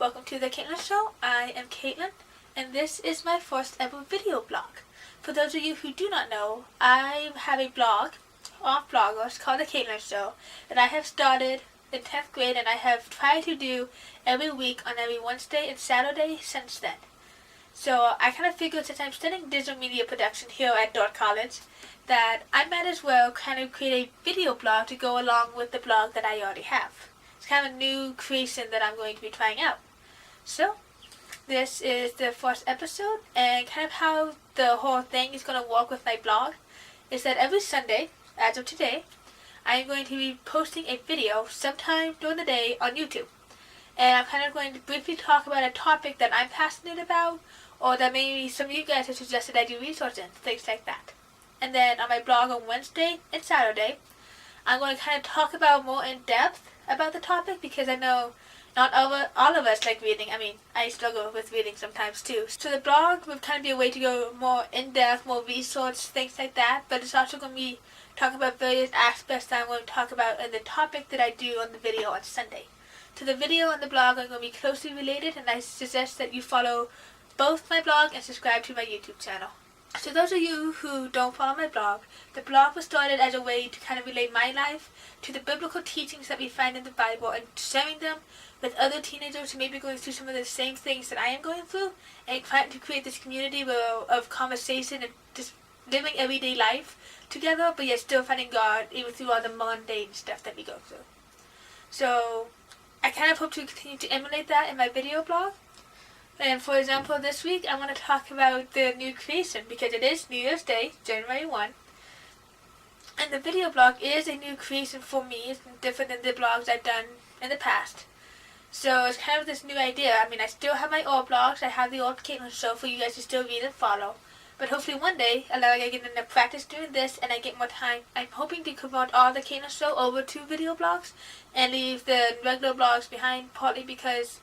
Welcome to the Kaitlyn Show. I am Kaitlyn, and this is my first ever video blog. For those of you who do not know, I have a blog off bloggers called the Kaitlyn Show that I have started in 10th grade, and I have tried to do every week on every Wednesday and Saturday since then. So I kind of figured, since I'm studying digital media production here at Dordt College, that I might as well kind of create a video blog to go along with the blog that I already have. It's kind of a new creation that I'm going to be trying out. So this is the first episode, and kind of how the whole thing is going to work with my blog is that every Sunday, as of today, I am going to be posting a video sometime during the day on YouTube. And I'm kind of going to briefly talk about a topic that I'm passionate about, or that maybe some of you guys have suggested I do research in, things like that. And then on my blog on Wednesday and Saturday, I'm going to kind of talk about more in depth about the topic, because I know not all of us like reading. I mean, I struggle with reading sometimes too. So the blog would kind of be a way to go more in depth, more research, things like that. But it's also going to be talking about various aspects that I'm going to talk about in the topic that I do on the video on Sunday. So the video and the blog are going to be closely related, and I suggest that you follow both my blog and subscribe to my YouTube channel. So those of you who don't follow my blog, the blog was started as a way to kind of relate my life to the biblical teachings that we find in the Bible, and sharing them with other teenagers who may be going through some of the same things that I am going through, and trying to create this community of conversation and just living everyday life together, but yet still finding God even through all the mundane stuff that we go through. So I kind of hope to continue to emulate that in my video blog. And for example, this week I want to talk about the new creation, because it is New Year's Day, January 1. And the video blog is a new creation for me. It's different than the blogs I've done in the past. So it's kind of this new idea. I mean, I still have my old blogs. I have the old Kaitlyn Show for you guys to still read and follow. But hopefully one day, I get enough practice doing this and I get more time, I'm hoping to convert all the Kaitlyn Show over to video blogs and leave the regular blogs behind, partly because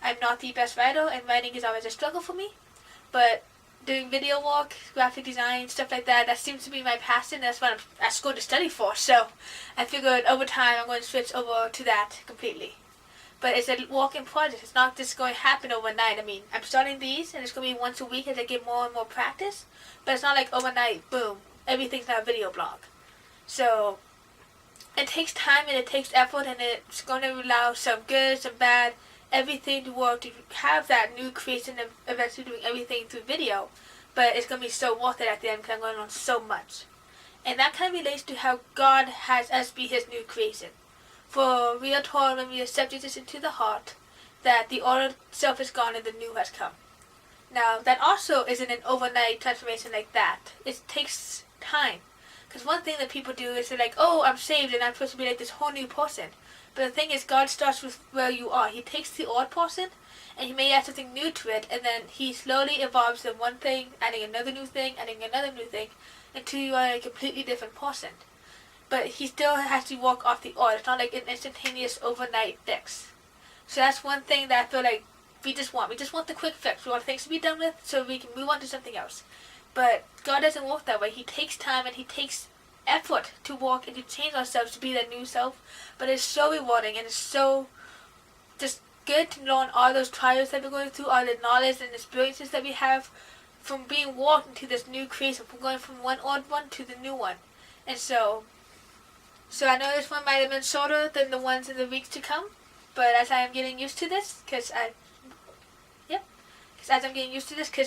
I'm not the best writer, and writing is always a struggle for me. But doing video work, graphic design, stuff like that, that seems to be my passion. That's what I'm at school to study for. So I figured over time I'm going to switch over to that completely. But it's a work in progress. It's not just going to happen overnight. I mean, I'm starting these, and it's going to be once a week as I get more and more practice. But it's not like overnight, boom, everything's now a video blog. So it takes time and it takes effort, and it's going to allow some good, some bad, everything to work to have that new creation of eventually doing everything through video. But it's going to be so worth it at the end, because I'm going to learn so much. And that kind of relates to how God has us be His new creation. For we are told when we accept Jesus into the heart that the old self is gone and the new has come. Now, that also isn't an overnight transformation like that. It takes time. Because one thing that people do is they're like, oh, I'm saved and I'm supposed to be like this whole new person. But the thing is, God starts with where you are. He takes the old person and He may add something new to it, and then He slowly evolves the one thing, adding another new thing, adding another new thing, until you are a completely different person. But He still has to walk off the old. It's not like an instantaneous overnight fix. So that's one thing that I feel like we just want. We just want the quick fix. We want things to be done with so we can move on to something else. But God doesn't work that way. He takes time and He takes effort to walk and to change ourselves to be that new self. But it's so rewarding, and it's so just good to learn all those trials that we're going through, all the knowledge and experiences that we have from being walked into this new creation, from going from one old one to the new one. And so I know this one might have been shorter than the ones in the weeks to come, but as I am getting used to this, because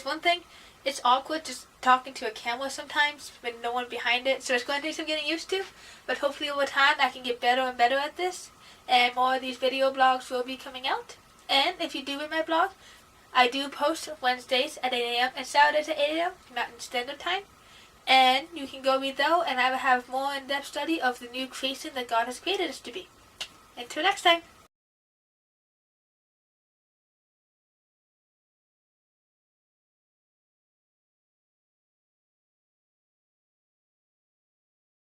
one thing, it's awkward just talking to a camera sometimes with no one behind it, so it's going to take some getting used to, but hopefully over time I can get better and better at this, and more of these video blogs will be coming out. And if you do read my blog, I do post Wednesdays at 8 a.m. and Saturdays at 8 a.m., Mountain Standard Time. And you can go read though, and I will have more in-depth study of the new creation that God has created us to be. Until next time.